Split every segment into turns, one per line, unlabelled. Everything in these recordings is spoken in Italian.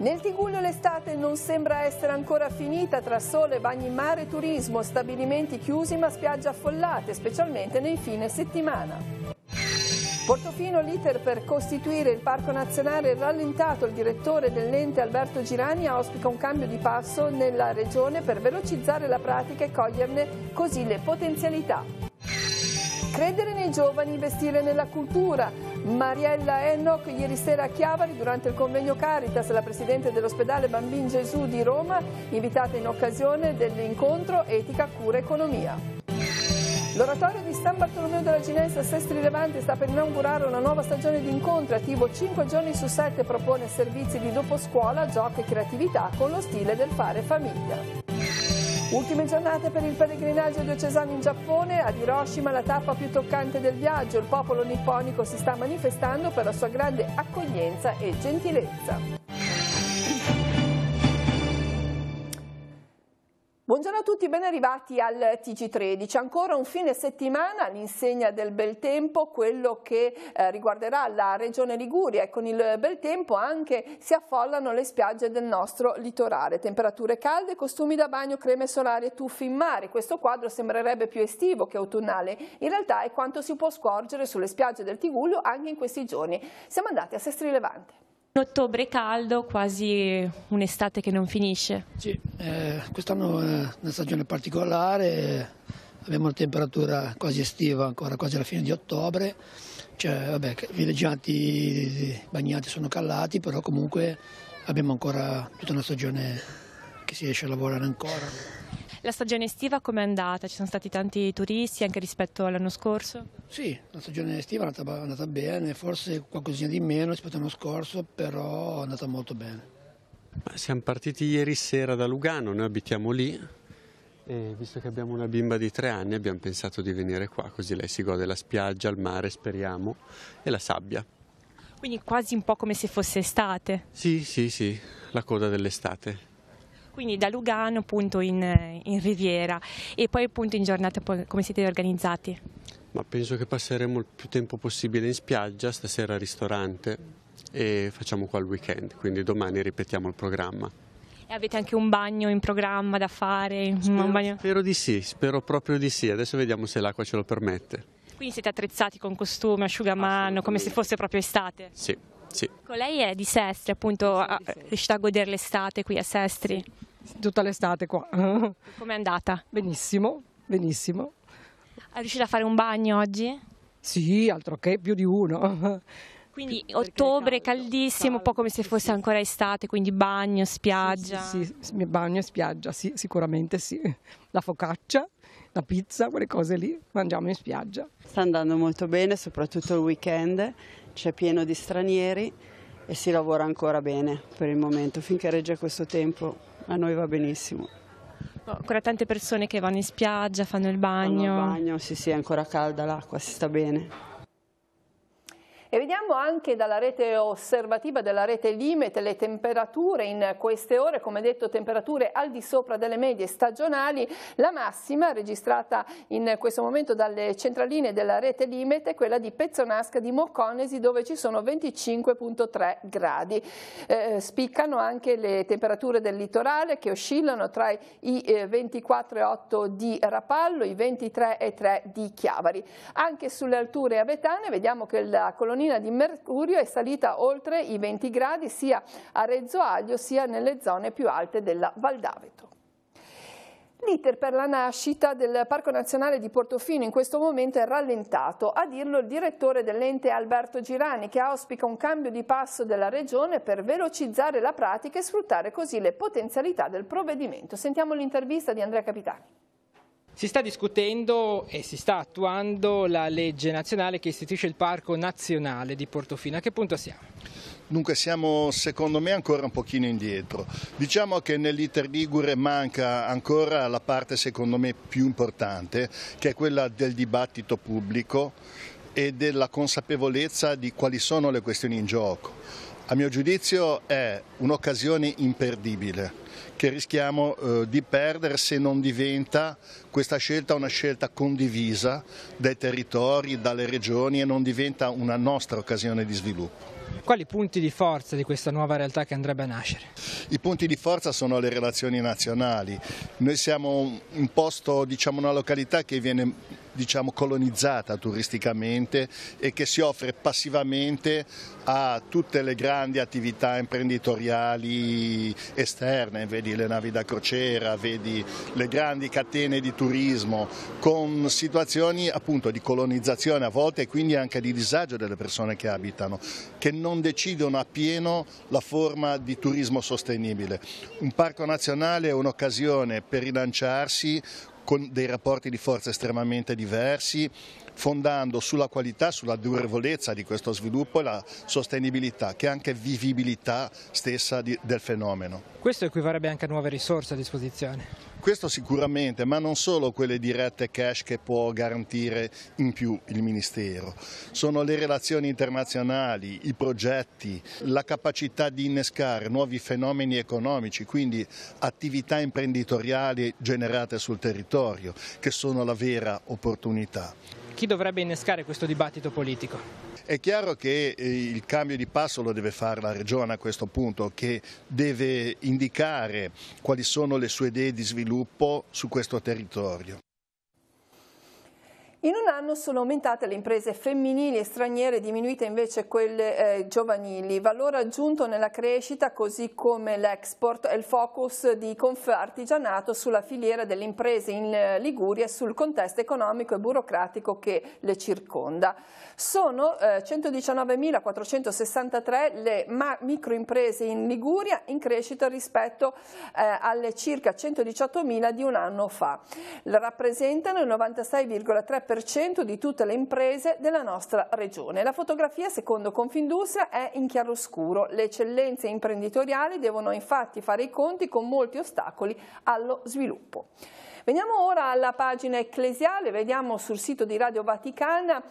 Nel Tigullio l'estate non sembra essere ancora finita, tra sole, bagni in mare e turismo, stabilimenti chiusi ma spiagge affollate, specialmente nei fine settimana. Portofino, l'iter per costituire il Parco Nazionale è rallentato. Il direttore dell'ente Alberto Girani auspica un cambio di passo nella regione per velocizzare la pratica e coglierne così le potenzialità. Credere nei giovani, investire nella cultura. Mariella Enoch ieri sera a Chiavari durante il convegno Caritas, la presidente dell'ospedale Bambin Gesù di Roma, invitata in occasione dell'incontro Etica, Cura, Economia. L'oratorio di San Bartolomeo della Ginestra a Sestri Levante sta per inaugurare una nuova stagione di incontri, attivo 5 giorni su 7, propone servizi di doposcuola, gioco e creatività con lo stile del fare famiglia. Ultime giornate per il pellegrinaggio diocesano in Giappone, ad Hiroshima la tappa più toccante del viaggio, il popolo nipponico si sta manifestando per la sua grande accoglienza e gentilezza. Buongiorno a tutti, ben arrivati al TG13. Ancora un fine settimana all'insegna del bel tempo, quello che riguarderà la regione Liguria, e con il bel tempo anche si affollano le spiagge del nostro litorale. Temperature calde, costumi da bagno, creme solari e tuffi in mare. Questo quadro sembrerebbe più estivo che autunnale. In realtà è quanto si può scorgere sulle spiagge del Tigullio anche in questi giorni. Siamo andati a Sestri Levante.
Un ottobre caldo, quasi un'estate che non finisce.
Sì, quest'anno è una stagione particolare, abbiamo una temperatura quasi estiva, ancora quasi alla fine di ottobre, cioè, vabbè, i villeggianti bagnati sono calati, però comunque abbiamo ancora tutta una stagione che si riesce a lavorare ancora.
La stagione estiva com'è andata? Ci sono stati tanti turisti anche rispetto all'anno scorso?
Sì, la stagione estiva è andata bene, forse qualcosina di meno rispetto all'anno scorso, però è andata molto bene.
Siamo partiti ieri sera da Lugano, noi abitiamo lì e visto che abbiamo una bimba di 3 anni abbiamo pensato di venire qua, così lei si gode la spiaggia, il mare speriamo e la sabbia.
Quindi quasi un po' come se fosse estate?
Sì, la coda dell'estate.
Quindi da Lugano appunto in Riviera, e poi appunto in giornata come siete organizzati?
Ma penso che passeremo il più tempo possibile in spiaggia, stasera al ristorante e facciamo qua il weekend, quindi domani ripetiamo il programma.
E avete anche un bagno in programma da fare?
Spero di sì, spero proprio di sì, adesso vediamo se l'acqua ce lo permette.
Quindi siete attrezzati con costume, asciugamano, come se fosse proprio estate?
Sì.
Con lei è di Sestri, appunto, riuscite a godere l'estate qui a Sestri?
Tutta l'estate qua.
Com'è andata?
Benissimo, benissimo.
È riuscita a fare un bagno oggi?
Sì, altro che più di uno.
Quindi ottobre caldissimo, un po' come se fosse ancora estate, quindi bagno, spiaggia.
Sì, bagno e spiaggia, sì, sicuramente sì. La focaccia, la pizza, quelle cose lì, mangiamo in spiaggia.
Sta andando molto bene, soprattutto il weekend, c'è pieno di stranieri e si lavora ancora bene per il momento, finché regge questo tempo a noi va benissimo.
Ancora tante persone che vanno in spiaggia, fanno il bagno.
Fanno il bagno, sì, è ancora calda l'acqua, si sta bene.
E vediamo anche dalla rete osservativa della rete Limete le temperature in queste ore, come detto temperature al di sopra delle medie stagionali. La massima registrata in questo momento dalle centraline della rete Limete è quella di Pezzonasca di Mocconesi, dove ci sono 25,3 gradi. Spiccano anche le temperature del litorale che oscillano tra i 24,8 di Rapallo, i 23,3 di Chiavari. Anche sulle alture avetane vediamo che la colonia di Mercurio è salita oltre i 20 gradi sia a Rezzo Aglio sia nelle zone più alte della Val d'Aveto. L'iter per la nascita del Parco Nazionale di Portofino in questo momento è rallentato, a dirlo il direttore dell'ente Alberto Girani, che auspica un cambio di passo della regione per velocizzare la pratica e sfruttare così le potenzialità del provvedimento. Sentiamo l'intervista di Andrea Capitani.
Si sta discutendo e si sta attuando la legge nazionale che istituisce il Parco Nazionale di Portofino. A che punto siamo?
Dunque siamo secondo me ancora un pochino indietro. Diciamo che nell'iter ligure manca ancora la parte secondo me più importante, che è quella del dibattito pubblico e della consapevolezza di quali sono le questioni in gioco. A mio giudizio è un'occasione imperdibile che rischiamo di perdere se non diventa questa scelta una scelta condivisa dai territori, dalle regioni e non diventa una nostra occasione di sviluppo.
Quali punti di forza di questa nuova realtà che andrebbe a nascere?
I punti di forza sono le relazioni nazionali. Noi siamo un posto, una località che viene colonizzata turisticamente e che si offre passivamente a tutte le grandi attività imprenditoriali esterne, vedi le navi da crociera, vedi le grandi catene di turismo, con situazioni appunto di colonizzazione a volte e quindi anche di disagio delle persone che abitano, che non decidono appieno la forma di turismo sostenibile. Un parco nazionale è un'occasione per rilanciarsi con dei rapporti di forza estremamente diversi, fondando sulla qualità, sulla durevolezza di questo sviluppo e la sostenibilità, che è anche vivibilità stessa del fenomeno.
Questo equivarrebbe anche a nuove risorse a disposizione?
Questo sicuramente, ma non solo quelle dirette cash che può garantire in più il Ministero. Sono le relazioni internazionali, i progetti, la capacità di innescare nuovi fenomeni economici, quindi attività imprenditoriali generate sul territorio, che sono la vera opportunità.
Chi dovrebbe innescare questo dibattito politico?
È chiaro che il cambio di passo lo deve fare la Regione a questo punto, che deve indicare quali sono le sue idee di sviluppo su questo territorio.
In un anno sono aumentate le imprese femminili e straniere, diminuite invece quelle giovanili. Valore aggiunto nella crescita, così come l'export e il focus di Confartigianato sulla filiera delle imprese in Liguria e sul contesto economico e burocratico che le circonda. Sono 119.463 le microimprese in Liguria, in crescita rispetto alle circa 118.000 di un anno fa. Rappresentano il 96,3% di tutte le imprese della nostra regione. La fotografia, secondo Confindustria, è in chiaroscuro. Le eccellenze imprenditoriali devono infatti fare i conti con molti ostacoli allo sviluppo. Veniamo ora alla pagina ecclesiale, vediamo sul sito di Radio Vaticana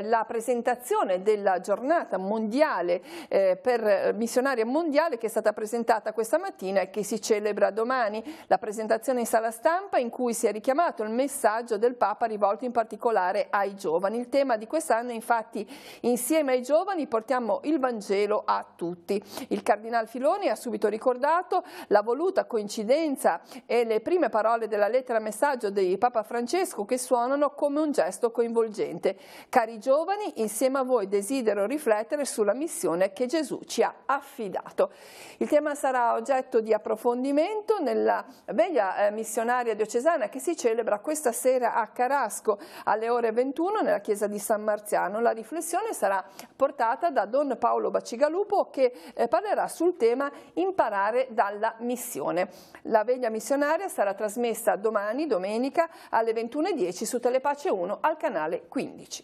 la presentazione della giornata mondiale per missionaria mondiale che è stata presentata questa mattina e che si celebra domani. La presentazione in sala stampa in cui si è richiamato il messaggio del Papa rivolto in particolare ai giovani. Il tema di quest'anno è infatti insieme ai giovani portiamo il Vangelo a tutti. Il Cardinal Filoni ha subito ricordato la voluta coincidenza e le prime parole della lettera messaggio di Papa Francesco che suonano come un gesto coinvolgente. Cari giovani, insieme a voi desidero riflettere sulla missione che Gesù ci ha affidato. Il tema sarà oggetto di approfondimento nella veglia missionaria diocesana che si celebra questa sera a Carasco alle ore 21 nella chiesa di San Marziano. La riflessione sarà portata da Don Paolo Bacigalupo che parlerà sul tema Imparare dalla missione. La veglia missionaria sarà trasmessa domani, domenica, alle 21:10 su Telepace 1 al canale 15.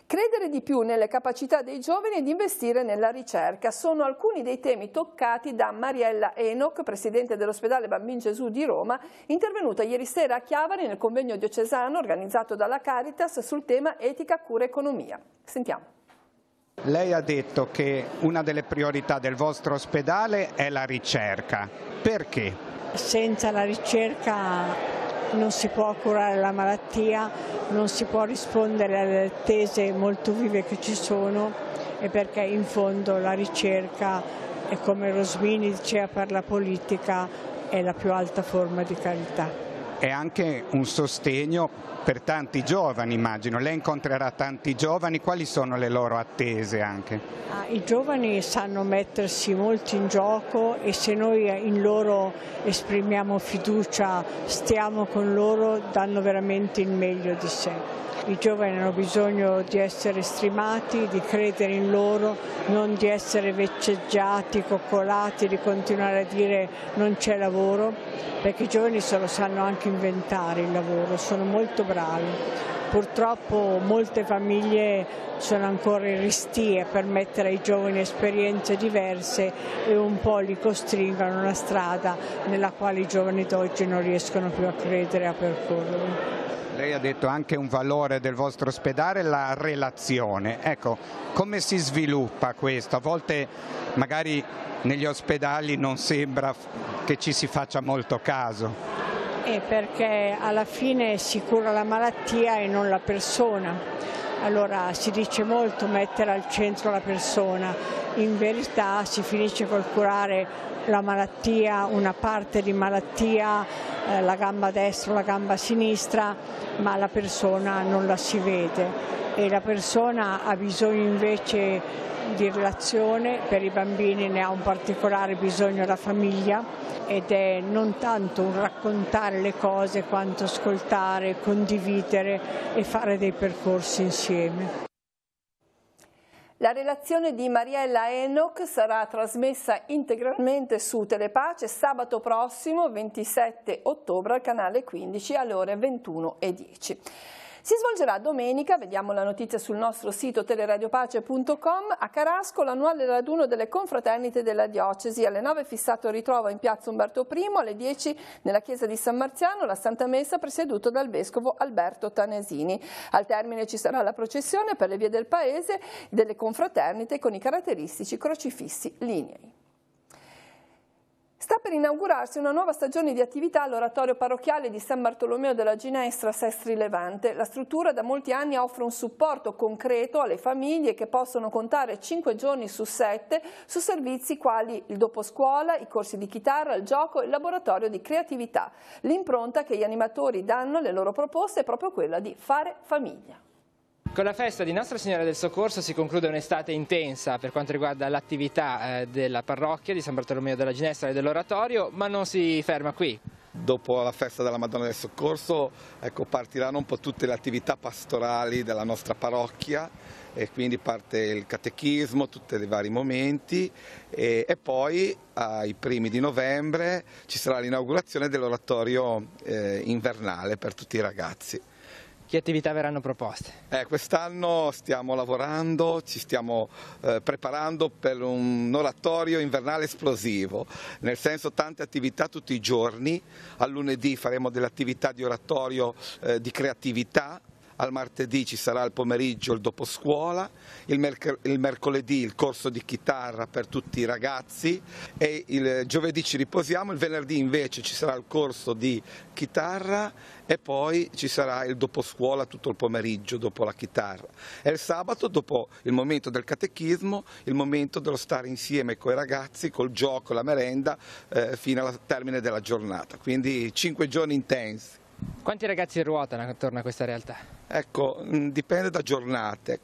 Credere di più nelle capacità dei giovani ed investire nella ricerca sono alcuni dei temi toccati da Mariella Enoch, presidente dell'ospedale Bambin Gesù di Roma, intervenuta ieri sera a Chiavari nel convegno diocesano organizzato dalla Caritas sul tema etica, cura e economia. Sentiamo.
Lei ha detto che una delle priorità del vostro ospedale è la ricerca. Perché?
Senza la ricerca non si può curare la malattia, non si può rispondere alle attese molto vive che ci sono e perché in fondo la ricerca è, come Rosmini diceva per la politica, è la più alta forma di carità.
È anche un sostegno per tanti giovani, immagino. Lei incontrerà tanti giovani, quali sono le loro attese anche?
I giovani sanno mettersi molto in gioco e se noi in loro esprimiamo fiducia, stiamo con loro, danno veramente il meglio di sé. I giovani hanno bisogno di essere stimati, di credere in loro, non di essere vecceggiati, coccolati, di continuare a dire non c'è lavoro, perché i giovani se lo sanno anche inventare il lavoro, sono molto bravi. Purtroppo molte famiglie sono ancora restie per mettere ai giovani esperienze diverse e un po' li costringono a una strada nella quale i giovani d'oggi non riescono più a credere e a percorrere.
Lei ha detto anche un valore del vostro ospedale, la relazione. Ecco, come si sviluppa questo? A volte magari negli ospedali non sembra che ci si faccia molto caso.
Perché alla fine si cura la malattia e non la persona. Allora si dice molto mettere al centro la persona, in verità si finisce col curare la malattia, una parte di malattia, la gamba destra o la gamba sinistra, ma la persona non la si vede e la persona ha bisogno invece di relazione. Per i bambini ne ha un particolare bisogno la famiglia ed è non tanto un raccontare le cose quanto ascoltare, condividere e fare dei percorsi insieme.
La relazione di Mariella Enoch sarà trasmessa integralmente su Telepace sabato prossimo 27 ottobre al canale 15 alle ore 21:10. Si svolgerà domenica, vediamo la notizia sul nostro sito teleradiopace.com, a Carasco l'annuale raduno delle confraternite della diocesi. Alle 9 fissato il ritrovo in piazza Umberto I, alle 10 nella chiesa di San Marziano la Santa Messa presieduto dal vescovo Alberto Tanesini. Al termine ci sarà la processione per le vie del paese delle confraternite con i caratteristici crocifissi lignei. Sta per inaugurarsi una nuova stagione di attività all'oratorio parrocchiale di San Bartolomeo della Ginestra, Sestri Levante. La struttura da molti anni offre un supporto concreto alle famiglie che possono contare 5 giorni su 7 su servizi quali il doposcuola, i corsi di chitarra, il gioco e il laboratorio di creatività. L'impronta che gli animatori danno alle loro proposte è proprio quella di fare famiglia.
Con la festa di Nostra Signora del Soccorso si conclude un'estate intensa per quanto riguarda l'attività della parrocchia di San Bartolomeo della Ginestra e dell'oratorio, ma non si ferma qui.
Dopo la festa della Madonna del Soccorso partiranno un po' tutte le attività pastorali della nostra parrocchia e quindi parte il catechismo, tutti i vari momenti e poi ai primi di novembre ci sarà l'inaugurazione dell'oratorio invernale per tutti i ragazzi.
Che attività verranno proposte?
Quest'anno stiamo lavorando, ci stiamo preparando per un oratorio invernale esplosivo, nel senso tante attività tutti i giorni. Al lunedì faremo delle attività di oratorio di creatività, al martedì ci sarà il pomeriggio il doposcuola, il mercoledì il corso di chitarra per tutti i ragazzi e il giovedì ci riposiamo, il venerdì invece ci sarà il corso di chitarra e poi ci sarà il doposcuola tutto il pomeriggio dopo la chitarra e il sabato dopo il momento del catechismo, il momento dello stare insieme con i ragazzi, col gioco, la merenda fino al termine della giornata, quindi 5 giorni intensi.
Quanti ragazzi ruotano attorno a questa realtà?
Dipende da giornate,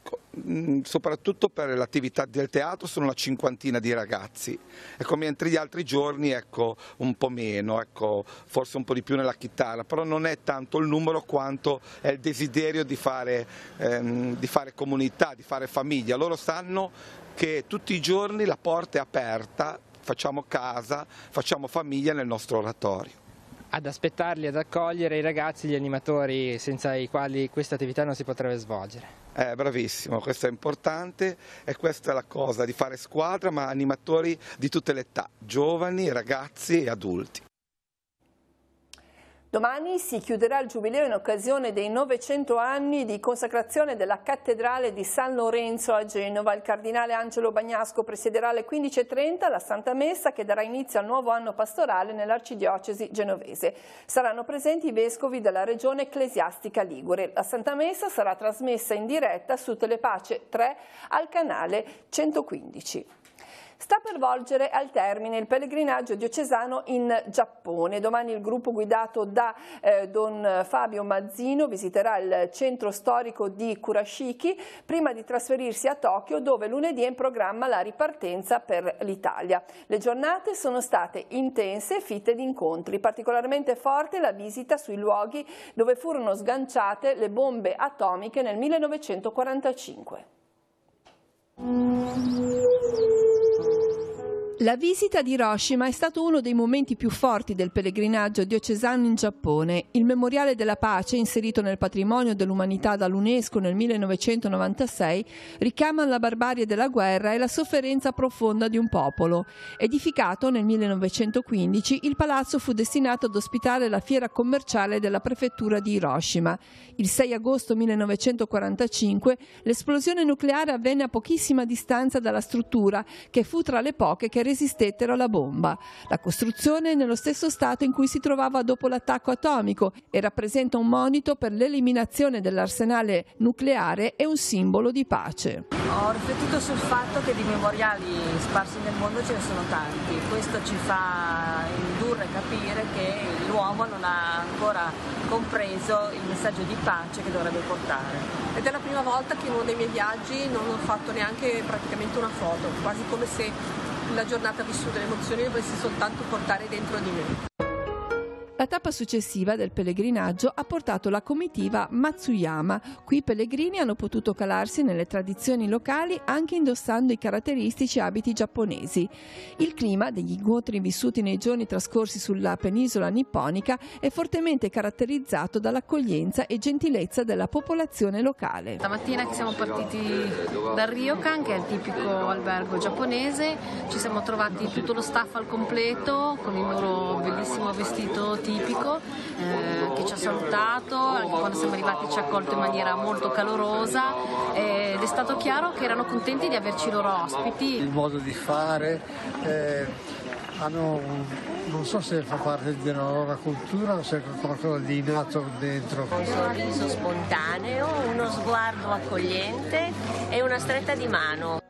soprattutto per l'attività del teatro sono una cinquantina di ragazzi, mentre gli altri giorni un po' meno, forse un po' di più nella chitarra, però non è tanto il numero quanto è il desiderio di fare comunità, di fare famiglia. Loro sanno che tutti i giorni la porta è aperta, facciamo casa, facciamo famiglia nel nostro oratorio.
Ad aspettarli, ad accogliere i ragazzi, gli animatori senza i quali questa attività non si potrebbe svolgere.
Bravissimo, questo è importante e questa è la cosa, di fare squadra ma animatori di tutte le età, giovani, ragazzi e adulti.
Domani si chiuderà il giubileo in occasione dei 900 anni di consacrazione della cattedrale di San Lorenzo a Genova. Il cardinale Angelo Bagnasco presiederà alle 15:30 la Santa Messa che darà inizio al nuovo anno pastorale nell'arcidiocesi genovese. Saranno presenti i vescovi della regione ecclesiastica ligure. La Santa Messa sarà trasmessa in diretta su Telepace 3 al canale 115. Sta per volgere al termine il pellegrinaggio diocesano in Giappone. Domani il gruppo guidato da Don Fabio Mazzino visiterà il centro storico di Kurashiki prima di trasferirsi a Tokyo, dove lunedì è in programma la ripartenza per l'Italia. Le giornate sono state intense e fitte di incontri. Particolarmente forte la visita sui luoghi dove furono sganciate le bombe atomiche nel 1945. La visita di Hiroshima è stato uno dei momenti più forti del pellegrinaggio diocesano in Giappone. Il Memoriale della Pace, inserito nel patrimonio dell'umanità dall'UNESCO nel 1996, richiama la barbarie della guerra e la sofferenza profonda di un popolo. Edificato nel 1915, il palazzo fu destinato ad ospitare la fiera commerciale della prefettura di Hiroshima. Il 6 agosto 1945 l'esplosione nucleare avvenne a pochissima distanza dalla struttura, che fu tra le poche che resistettero alla bomba. La costruzione è nello stesso stato in cui si trovava dopo l'attacco atomico e rappresenta un monito per l'eliminazione dell'arsenale nucleare e un simbolo di pace.
Ho riflettuto sul fatto che di memoriali sparsi nel mondo ce ne sono tanti. Questo ci fa indurre a capire che l'uomo non ha ancora compreso il messaggio di pace che dovrebbe portare.
Ed è la prima volta che in uno dei miei viaggi non ho fatto neanche praticamente una foto, quasi come se la giornata vissuta, le emozioni le volessi soltanto portare dentro di me.
La tappa successiva del pellegrinaggio ha portato la comitiva Matsuyama. Qui i pellegrini hanno potuto calarsi nelle tradizioni locali anche indossando i caratteristici abiti giapponesi. Il clima degli incontri vissuti nei giorni trascorsi sulla penisola nipponica è fortemente caratterizzato dall'accoglienza e gentilezza della popolazione locale.
Stamattina che siamo partiti dal Ryokan, che è il tipico albergo giapponese, ci siamo trovati tutto lo staff al completo con il loro bellissimo vestito tipico che ci ha salutato, anche quando siamo arrivati ci ha accolto in maniera molto calorosa ed è stato chiaro che erano contenti di averci loro ospiti.
Il modo di fare non so se fa parte della loro cultura o se è qualcosa di innato dentro.
Un sorriso spontaneo, uno sguardo accogliente e una stretta di mano.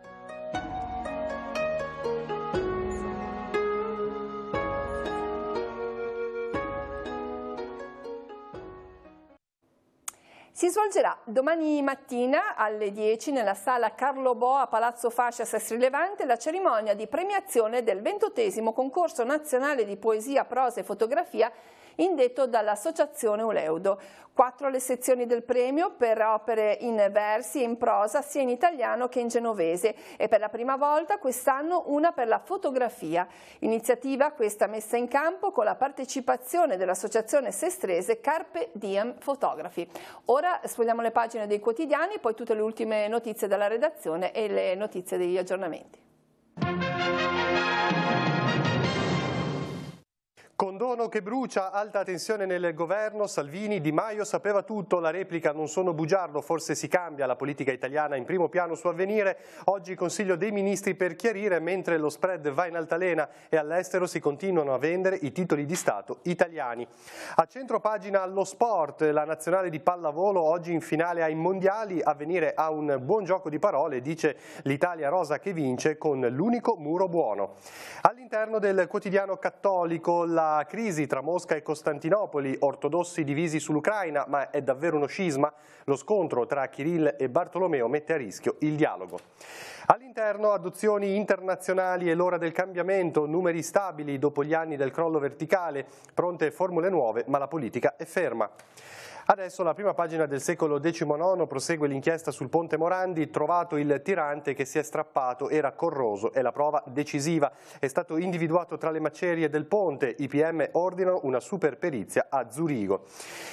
Si svolgerà domani mattina alle 10 nella sala Carlo Bo a Palazzo Fascia Sestri Levante la cerimonia di premiazione del 20° concorso nazionale di poesia, prosa e fotografia indetto dall'Associazione Uleudo. 4 le sezioni del premio per opere in versi e in prosa sia in italiano che in genovese e per la prima volta quest'anno una per la fotografia. Iniziativa questa messa in campo con la partecipazione dell'Associazione Sestrese Carpe Diem Fotografi. Ora sfogliamo le pagine dei quotidiani, poi tutte le ultime notizie dalla redazione e le notizie degli aggiornamenti.
Condono che brucia, alta tensione nel governo, Salvini, Di Maio sapeva tutto, la replica non sono bugiardo, forse si cambia, la politica italiana in primo piano su Avvenire, oggi Consiglio dei Ministri per chiarire mentre lo spread va in altalena e all'estero si continuano a vendere i titoli di Stato italiani. A centro pagina lo sport, la nazionale di pallavolo oggi in finale ai mondiali, Avvenire ha un buon gioco di parole, dice l'Italia rosa che vince con l'unico muro buono. All'interno del quotidiano cattolico la crisi tra Mosca e Costantinopoli, ortodossi divisi sull'Ucraina, ma è davvero uno scisma? Lo scontro tra Kirill e Bartolomeo mette a rischio il dialogo. All'interno adozioni internazionali e l'ora del cambiamento, numeri stabili dopo gli anni del crollo verticale, pronte formule nuove, ma la politica è ferma. Adesso la prima pagina del secolo XIX prosegue l'inchiesta sul Ponte Morandi, trovato il tirante che si è strappato, era corroso, è la prova decisiva, è stato individuato tra le macerie del ponte, i PM ordinano una super perizia a Zurigo.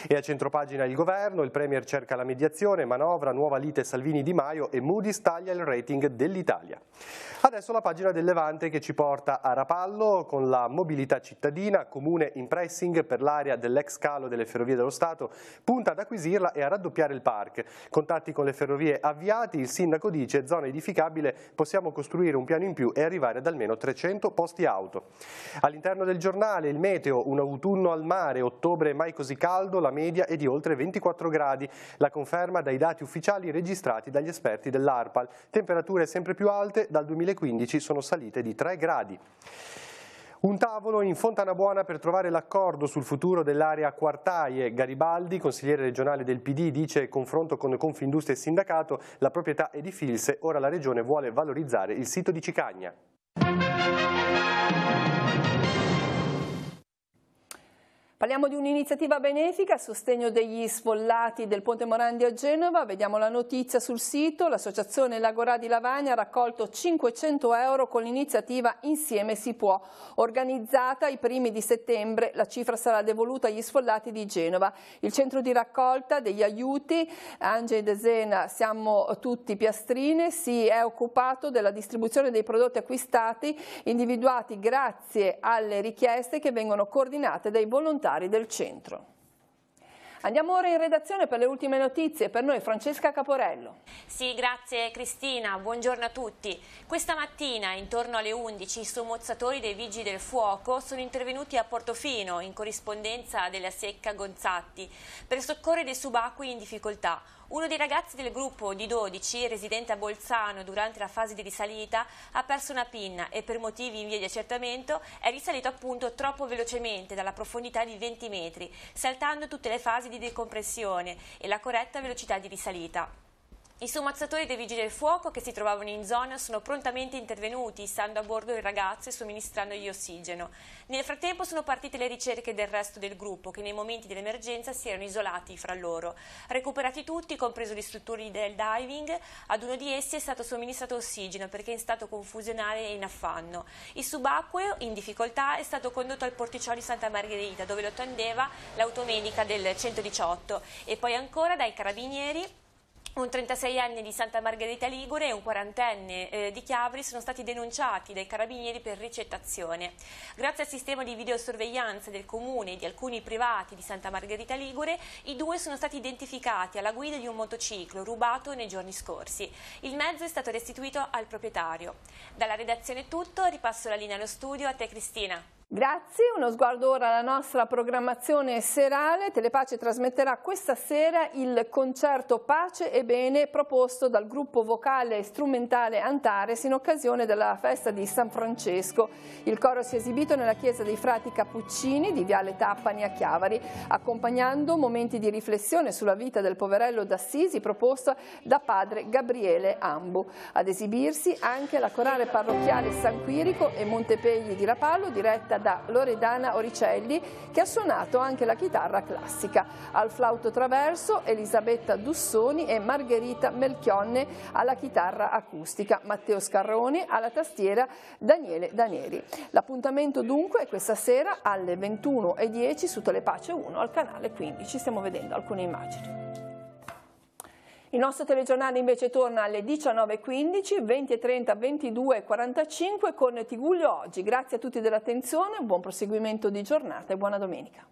E a centropagina il governo, il Premier cerca la mediazione, manovra, nuova lite Salvini-Di Maio e Moody's taglia il rating dell'Italia. Adesso la pagina del Levante che ci porta a Rapallo con la mobilità cittadina, comune in pressing per l'area dell'ex calo delle Ferrovie dello Stato, punta ad acquisirla e a raddoppiare il park. Contatti con le ferrovie avviati, il sindaco dice zona edificabile, possiamo costruire un piano in più e arrivare ad almeno 300 posti auto. All'interno del giornale il meteo, un autunno al mare, ottobre mai così caldo, la media è di oltre 24 gradi, la conferma dai dati ufficiali registrati dagli esperti dell'ARPAL. Temperature sempre più alte, dal 2015 sono salite di 3 gradi. Un tavolo in Fontanabuona per trovare l'accordo sul futuro dell'area Quartaie. Garibaldi, consigliere regionale del PD, dice confronto con Confindustria e sindacato, la proprietà è di Filse, ora la regione vuole valorizzare il sito di Cicagna.
Parliamo di un'iniziativa benefica a sostegno degli sfollati del Ponte Morandi a Genova. Vediamo la notizia sul sito. L'associazione L'Agorà di Lavagna ha raccolto 500 euro con l'iniziativa Insieme si può. Organizzata ai primi di settembre, la cifra sarà devoluta agli sfollati di Genova. Il centro di raccolta degli aiuti, Angeli Desena, Siamo Tutti Piastrine, si è occupato della distribuzione dei prodotti acquistati, individuati grazie alle richieste che vengono coordinate dai volontari del centro. Andiamo ora in redazione per le ultime notizie. Per noi Francesca Caporello.
Sì, grazie Cristina, buongiorno a tutti. Questa mattina, intorno alle 11, i sommozzatori dei Vigili del Fuoco sono intervenuti a Portofino, in corrispondenza della Secca Gonzatti, per soccorrere dei subacquei in difficoltà. Uno dei ragazzi del gruppo di 12, residente a Bolzano durante la fase di risalita, ha perso una pinna e per motivi in via di accertamento è risalito appunto troppo velocemente dalla profondità di 20 metri, saltando tutte le fasi di decompressione e la corretta velocità di risalita. I sommozzatori dei Vigili del Fuoco che si trovavano in zona sono prontamente intervenuti, stando a bordo il ragazzo e somministrandogli ossigeno. Nel frattempo sono partite le ricerche del resto del gruppo, che nei momenti dell'emergenza si erano isolati fra loro. Recuperati tutti, compreso gli istruttori del diving, ad uno di essi è stato somministrato ossigeno perché è in stato confusionale e in affanno. Il subacqueo, in difficoltà, è stato condotto al porticciolo di Santa Margherita, dove lo attendeva l'automedica del 118, e poi ancora dai carabinieri. Un 36enne di Santa Margherita Ligure e un 40enne di Chiavri sono stati denunciati dai carabinieri per ricettazione. Grazie al sistema di videosorveglianza del comune e di alcuni privati di Santa Margherita Ligure, i due sono stati identificati alla guida di un motociclo rubato nei giorni scorsi. Il mezzo è stato restituito al proprietario. Dalla redazione è tutto, ripasso la linea allo studio, a te Cristina.
Grazie, uno sguardo ora alla nostra programmazione serale. Telepace trasmetterà questa sera il concerto Pace e Bene proposto dal gruppo vocale e strumentale Antares in occasione della festa di San Francesco. Il coro si è esibito nella chiesa dei Frati Cappuccini di Viale Tappani a Chiavari, accompagnando momenti di riflessione sulla vita del poverello d'Assisi proposta da padre Gabriele Ambu. Ad esibirsi anche la corale parrocchiale San Quirico e Montepegli di Rapallo, diretta da Loredana Oricelli, che ha suonato anche la chitarra classica. Al flauto traverso Elisabetta Dussoni e Margherita Melchionne alla chitarra acustica, Matteo Scarroni alla tastiera, Daniele Danieri. L'appuntamento dunque è questa sera alle 21:10 su Telepace 1 al canale 15. Stiamo vedendo alcune immagini. Il nostro telegiornale invece torna alle 19:15, 20:30, 22:45 con Tigullio Oggi. Grazie a tutti dell'attenzione, buon proseguimento di giornata e buona domenica.